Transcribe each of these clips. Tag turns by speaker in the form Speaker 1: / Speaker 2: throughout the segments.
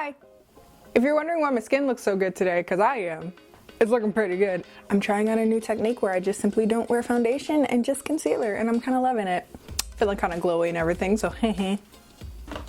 Speaker 1: Hi! If you're wondering why my skin looks so good today, because I am, it's looking pretty good. I'm trying out a new technique where I just simply don't wear foundation and just concealer, and I'm kind of loving it. Feeling kind of glowy and everything, so heh.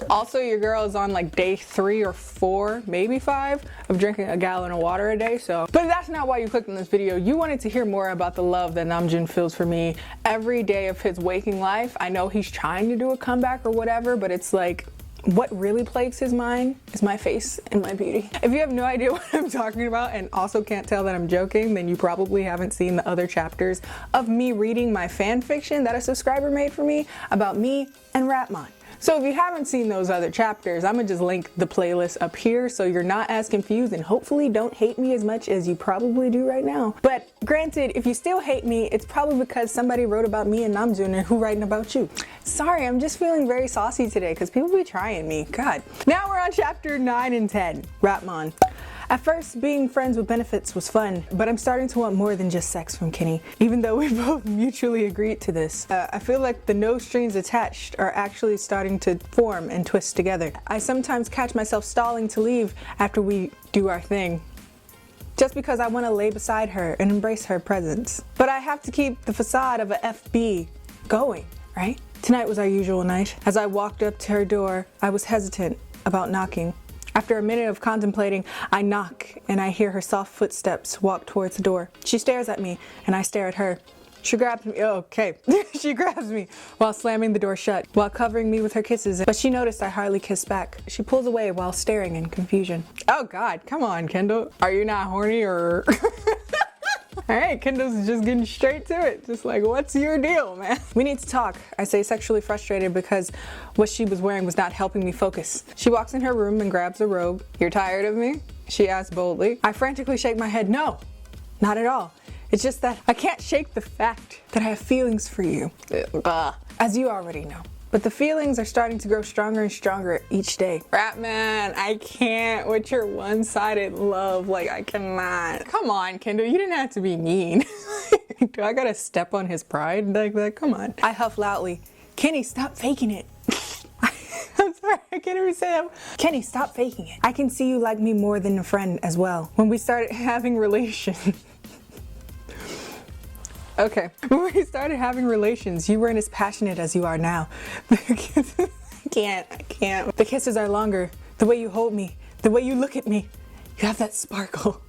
Speaker 1: Also, your girl is on like day 3 or 4, maybe 5 of drinking a gallon of water a day, so. But that's not why you clicked on this video. You wanted to hear more about the love that Namjoon feels for me every day of his waking life. I know he's trying to do a comeback or whatever, but it's like, what really plagues his mind is my face and my beauty. If you have no idea what I'm talking about and also can't tell that I'm joking, then you probably haven't seen the other chapters of me reading my fan fiction that a subscriber made for me about me and Ratmon. So if you haven't seen those other chapters, I'm gonna just link the playlist up here so you're not as confused and hopefully don't hate me as much as you probably do right now. But granted, if you still hate me, it's probably because somebody wrote about me and Namjoon and who writing about you. Sorry, I'm just feeling very saucy today because people be trying me. God. Now we're on chapter 9 and 10, Ratmon. At first, being friends with benefits was fun, but I'm starting to want more than just sex from Kenny, even though we both mutually agreed to this. I feel like the no strings attached are actually starting to form and twist together. I sometimes catch myself stalling to leave after we do our thing, just because I want to lay beside her and embrace her presence. But I have to keep the facade of a FB going, right? Tonight was our usual night. As I walked up to her door, I was hesitant about knocking. After a minute of contemplating, I knock and I hear her soft footsteps walk towards the door. She stares at me and I stare at her. She grabs me, she grabs me while slamming the door shut, while covering me with her kisses, but she noticed I hardly kissed back. She pulls away while staring in confusion. Oh God, come on, Kendall. Are you not horny or? All right, Kendall's just getting straight to it. Just like, what's your deal, man? We need to talk, I say, sexually frustrated because what she was wearing was not helping me focus. She walks in her room and grabs a robe. You're tired of me? She asks boldly. I frantically shake my head. No, not at all. It's just that I can't shake the fact that I have feelings for you. As you already know. But the feelings are starting to grow stronger and stronger each day. Ratman, I can't with your one-sided love. Like, I cannot. Come on, Kendall, you didn't have to be mean. Do I gotta step on his pride like that? Come on. I huff loudly. Kenny, stop faking it. I'm sorry, I can't even say that. Kenny, stop faking it. I can see you like me more than a friend as well. When we started having relations. Okay, when we started having relations, you weren't as passionate as you are now. I can't. The kisses are longer. The way you hold me, the way you look at me, you have that sparkle.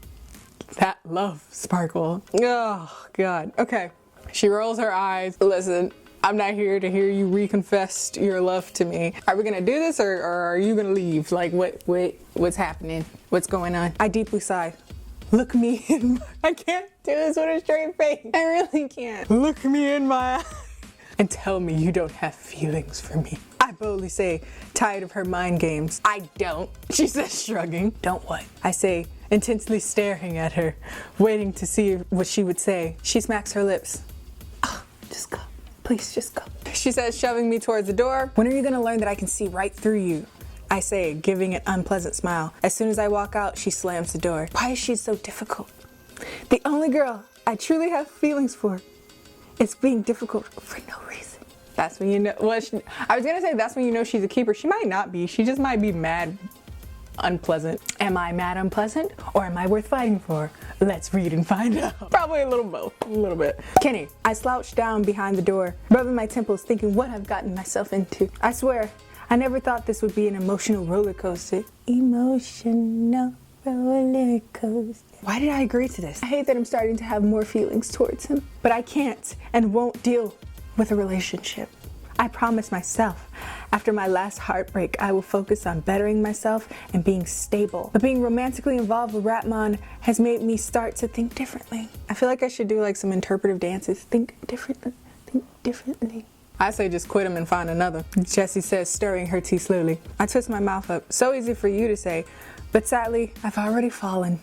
Speaker 1: That love sparkle. Oh, God. Okay, she rolls her eyes. Listen, I'm not here to hear you reconfess your love to me. Are we gonna do this or are you gonna leave? Like, what's happening? What's going on? I deeply sigh. Look me in I can't do this with a straight face. I really can't. Look me in my eye and tell me you don't have feelings for me. I boldly say, tired of her mind games. I don't, she says, shrugging. Don't what? I say, intensely staring at her, waiting to see what she would say. She smacks her lips. Oh, just go. Please, just go. She says, shoving me towards the door. When are you gonna learn that I can see right through you? I say, giving an unpleasant smile. As soon as I walk out, she slams the door. Why is she so difficult? The only girl I truly have feelings for is being difficult for no reason. That's when you know, well, I was gonna say that's when you know she's a keeper. She might not be, she just might be mad unpleasant. Am I mad unpleasant or am I worth fighting for? Let's read and find out. Probably a little both, a little bit. Kenny, I slouch down behind the door, rubbing my temples, thinking what I've gotten myself into. I swear, I never thought this would be an emotional roller coaster. Emotional roller coaster. Why did I agree to this? I hate that I'm starting to have more feelings towards him, but I can't and won't deal with a relationship. I promised myself after my last heartbreak, I will focus on bettering myself and being stable. But being romantically involved with Ratmon has made me start to think differently. I feel like I should do like some interpretive dances. Think differently, think differently. I say just quit him and find another, Jessie says, stirring her tea slowly. I twist my mouth up. So easy for you to say, but sadly, I've already fallen.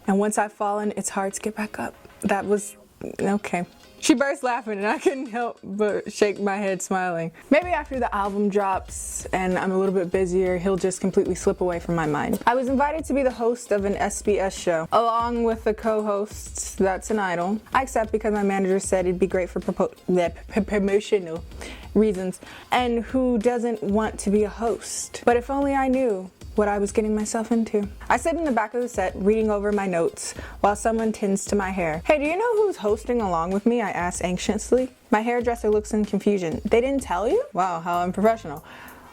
Speaker 1: And once I've fallen, it's hard to get back up. That was, okay. She burst laughing and I couldn't help but shake my head smiling. Maybe after the album drops and I'm a little bit busier, he'll just completely slip away from my mind. I was invited to be the host of an SBS show, along with the co-hosts That's an Idol. I accept because my manager said it'd be great for promotional reasons, and who doesn't want to be a host? But if only I knew what I was getting myself into. I sit in the back of the set reading over my notes while someone tends to my hair. Hey, do you know who's hosting along with me? I asked anxiously. My hairdresser looks in confusion. They didn't tell you? Wow, how unprofessional.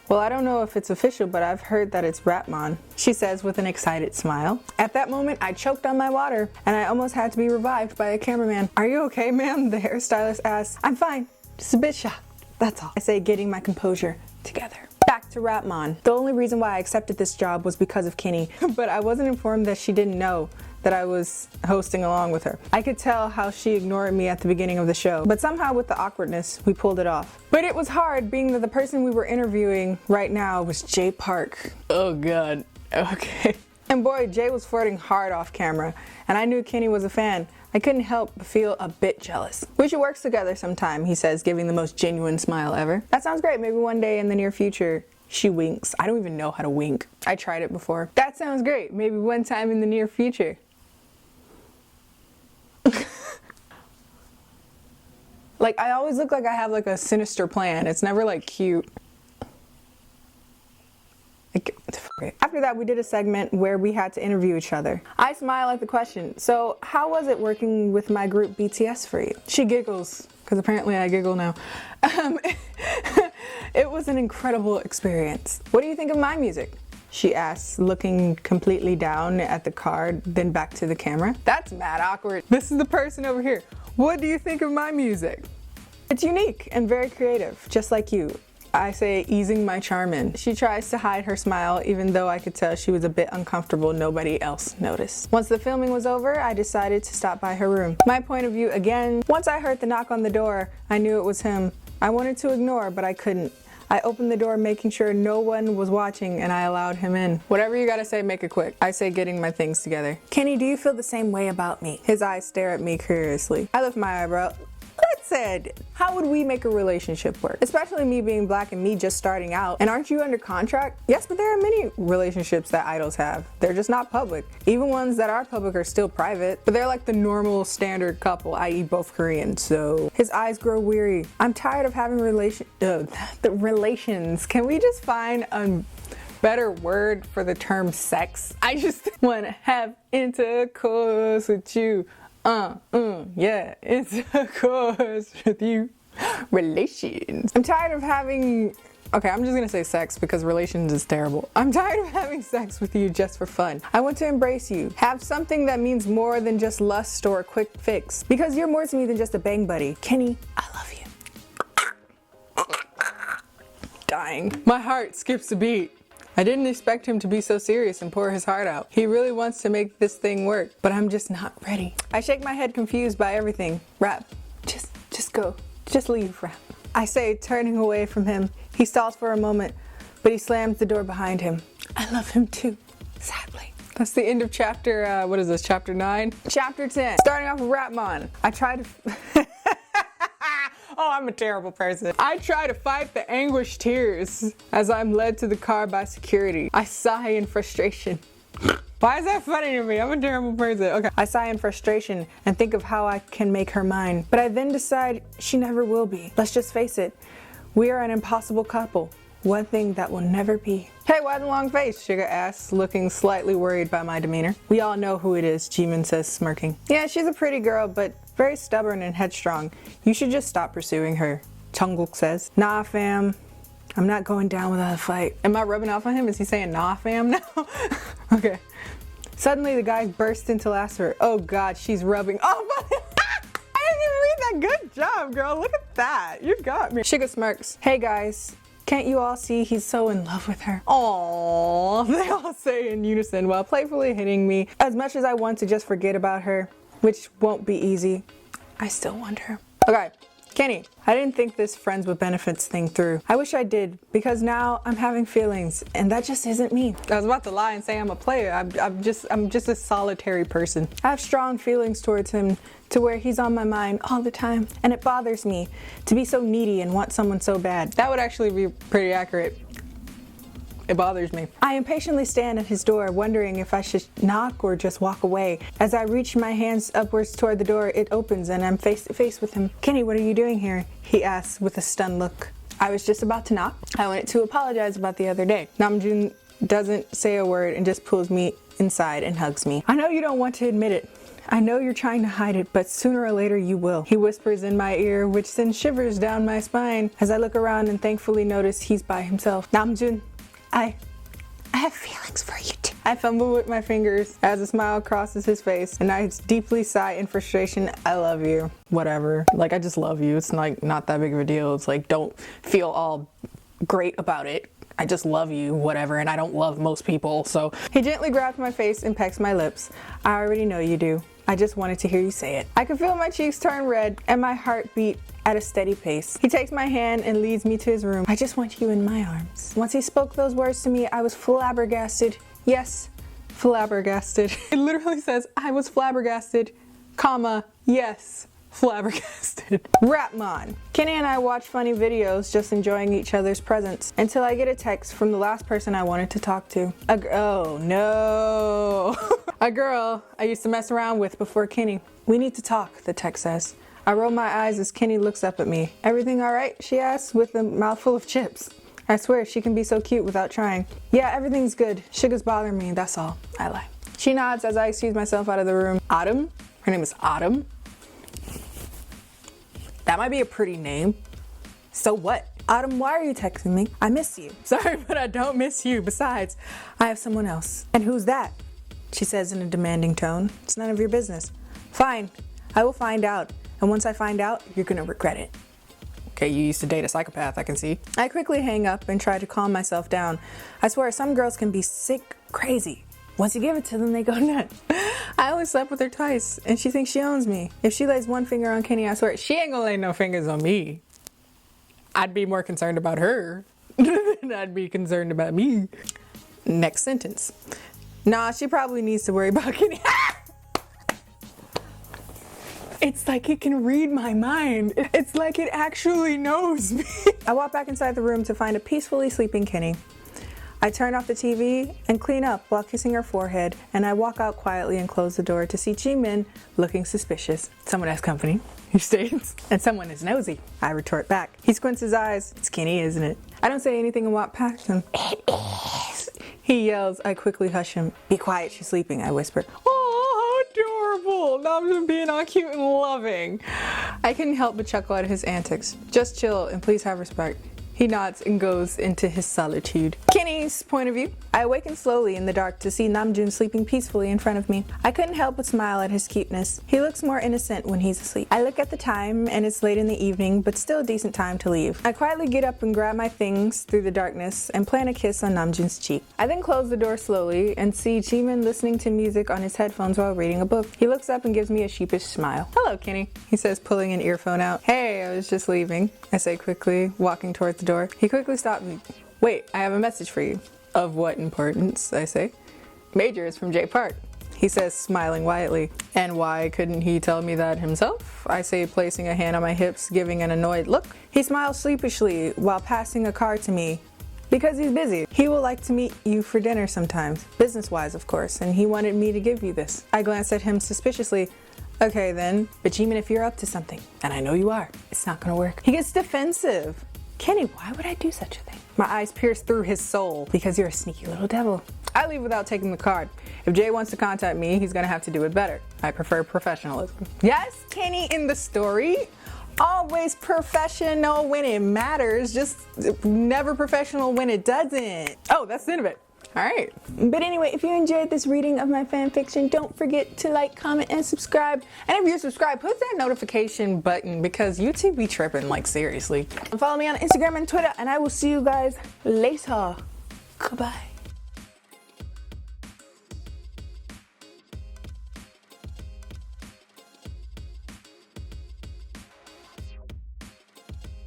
Speaker 1: Well, I don't know if it's official, but I've heard that it's Ratmon, she says with an excited smile. At that moment, I choked on my water and I almost had to be revived by a cameraman. Are you okay, ma'am? The hairstylist asks. I'm fine, just a bit shocked, that's all. I say, getting my composure together. Back to Ratmon. The only reason why I accepted this job was because of Kennie, but I wasn't informed that she didn't know that I was hosting along with her. I could tell how she ignored me at the beginning of the show, but somehow with the awkwardness, we pulled it off. But it was hard, being that the person we were interviewing right now was Jay Park. Oh God, okay. And boy, Jay was flirting hard off camera, and I knew Kennie was a fan. I couldn't help but feel a bit jealous. We should work together sometime, he says, giving the most genuine smile ever. That sounds great, maybe one day in the near future. She winks. I don't even know how to wink. I tried it before. That sounds great, maybe one time in the near future. Like, I always look like I have like a sinister plan. It's never like cute. After that, we did a segment where we had to interview each other. I smile at the question, so how was it working with my group BTS for you? She giggles, because apparently I giggle now. It was an incredible experience. What do you think of my music? She asks, looking completely down at the card, then back to the camera. That's mad awkward. This is the person over here. What do you think of my music? It's unique and very creative, just like you. I say, easing my charm in. She tries to hide her smile, even though I could tell she was a bit uncomfortable. Nobody else noticed. Once the filming was over, I decided to stop by her room. My point of view again, once I heard the knock on the door, I knew it was him. I wanted to ignore, but I couldn't. I opened the door, making sure no one was watching, and I allowed him in. Whatever you gotta say, make it quick. I say, getting my things together. Kennie, do you feel the same way about me? His eyes stare at me curiously. I lift my eyebrow. Said, how would we make a relationship work? Especially me being black and me just starting out. And aren't you under contract? Yes, but there are many relationships that idols have. They're just not public. Even ones that are public are still private, but they're like the normal standard couple, i.e. both Korean. So his eyes grow weary. I'm tired of having relations. Can we just find a better word for the term sex? I just want to have intercourse with you. Yeah, intercourse with you. Relations. I'm tired of having, okay, I'm just gonna say sex because relations is terrible. I'm tired of having sex with you just for fun. I want to embrace you. Have something that means more than just lust or a quick fix. Because you're more to me than just a bang buddy. Kennie, I love you. Dying. My heart skips a beat. I didn't expect him to be so serious and pour his heart out. He really wants to make this thing work, but I'm just not ready. I shake my head confused by everything. Rap, just go. Just leave, Rap. I say, turning away from him. He stalls for a moment, but he slams the door behind him. I love him too, sadly. That's the end of chapter, what is this, chapter 9? Chapter 10, starting off with Ratmon. I try to... Oh, I'm a terrible person. I try to fight the anguished tears as I'm led to the car by security. I sigh in frustration. Why is that funny to me? I'm a terrible person. Okay. I sigh in frustration and think of how I can make her mine. But I then decide she never will be. Let's just face it. We are an impossible couple. One thing that will never be. Hey, why the long face? Suga asks, looking slightly worried by my demeanor. We all know who it is, Jimin says, smirking. Yeah, she's a pretty girl, but very stubborn and headstrong. You should just stop pursuing her, Jungkook says. Nah, fam. I'm not going down without a fight. Am I rubbing off on him? Is he saying nah, fam now? Okay. Suddenly, the guy bursts into laughter. Oh, God, she's rubbing off on him. I didn't even read that. Good job, girl. Look at that. You got me. Suga smirks. Hey, guys. Can't you all see he's so in love with her? Aww, they all say in unison while playfully hitting me. As much as I want to just forget about her, which won't be easy, I still want her. Okay, Kenny, I didn't think this friends with benefits thing through. I wish I did, because now I'm having feelings, and that just isn't me. I was about to lie and say I'm a player. I'm just a solitary person. I have strong feelings towards him, to where he's on my mind all the time, and it bothers me to be so needy and want someone so bad. That would actually be pretty accurate. It bothers me. I impatiently stand at his door, wondering if I should knock or just walk away. As I reach my hands upwards toward the door, it opens and I'm face to face with him. Kenny, what are you doing here? He asks with a stunned look. I was just about to knock. I went to apologize about the other day. Namjoon doesn't say a word and just pulls me inside and hugs me. I know you don't want to admit it. I know you're trying to hide it, but sooner or later you will. He whispers in my ear, which sends shivers down my spine as I look around and thankfully notice he's by himself. Namjoon, I have feelings for you too. I fumble with my fingers as a smile crosses his face and I deeply sigh in frustration. I love you. Whatever. Like, I just love you. It's like not that big of a deal. It's like, don't feel all great about it. I just love you, whatever, and I don't love most people, so. He gently grabs my face and pecks my lips. I already know you do. I just wanted to hear you say it. I could feel my cheeks turn red and my heart beat at a steady pace. He takes my hand and leads me to his room. I just want you in my arms. Once he spoke those words to me, I was flabbergasted. Yes, flabbergasted. It literally says, I was flabbergasted, comma, yes, flabbergasted. Rapmon. Kenny and I watch funny videos, just enjoying each other's presence, until I get a text from the last person I wanted to talk to. Oh no. A girl I used to mess around with before Kenny. We need to talk, the text says. I roll my eyes as Kenny looks up at me. Everything all right? She asks with a mouthful of chips. I swear she can be so cute without trying. Yeah, everything's good. Sugar's bothering me, that's all. I lie. She nods as I excuse myself out of the room. Autumn? Her name is Autumn? That might be a pretty name. So what? Autumn, why are you texting me? I miss you. Sorry, but I don't miss you. Besides, I have someone else. And who's that? She says in a demanding tone. It's none of your business. Fine, I will find out. And once I find out, you're gonna regret it. Okay, you used to date a psychopath, I can see. I quickly hang up and try to calm myself down. I swear, some girls can be sick crazy. Once you give it to them, they go nuts. I only slept with her twice, and she thinks she owns me. If she lays one finger on Kenny, I swear, she ain't gonna lay no fingers on me. I'd be more concerned about her than I'd be concerned about me. Next sentence. Nah, she probably needs to worry about Kenny. It's like it can read my mind. It's like it actually knows me. I walk back inside the room to find a peacefully sleeping Kenny. I turn off the TV and clean up while kissing her forehead, and I walk out quietly and close the door to see Jimin looking suspicious. Someone has company, he states, and someone is nosy. I retort back. He squints his eyes. It's Kenny, isn't it? I don't say anything and walk past him. It is. He yells. I quickly hush him. Be quiet, she's sleeping, I whisper. Oh, how adorable. Now I'm just being all cute and loving. I couldn't help but chuckle at his antics. Just chill and please have respect. He nods and goes into his solitude. Kenny's point of view. I awaken slowly in the dark to see Namjoon sleeping peacefully in front of me. I couldn't help but smile at his cuteness. He looks more innocent when he's asleep. I look at the time and it's late in the evening, but still a decent time to leave. I quietly get up and grab my things through the darkness and plant a kiss on Namjoon's cheek. I then close the door slowly and see Jimin listening to music on his headphones while reading a book. He looks up and gives me a sheepish smile. Hello, Kenny, he says, pulling an earphone out. Hey, I was just leaving, I say quickly, walking towards the door. He quickly stopped me. Wait, I have a message for you. Of what importance, I say. Major is from J Park, he says, smiling quietly. And why couldn't he tell me that himself? I say, placing a hand on my hips, giving an annoyed look. He smiles sheepishly while passing a card to me. Because he's busy. He would like to meet you for dinner sometimes. Business-wise, of course, and he wanted me to give you this. I glance at him suspiciously. Okay then, but Jimin, if you're up to something, and I know you are, it's not gonna work. He gets defensive. Kenny, why would I do such a thing? My eyes pierce through his soul because you're a sneaky little devil. I leave without taking the card. If Jay wants to contact me, he's gonna have to do it better. I prefer professionalism. Yes, Kenny in the story. Always professional when it matters, just never professional when it doesn't. Oh, that's the end of it. All right. But anyway, if you enjoyed this reading of my fan fiction, don't forget to like, comment, and subscribe. And if you're subscribed, put that notification button because YouTube be tripping, like seriously. Follow me on Instagram and Twitter, and I will see you guys later. Goodbye.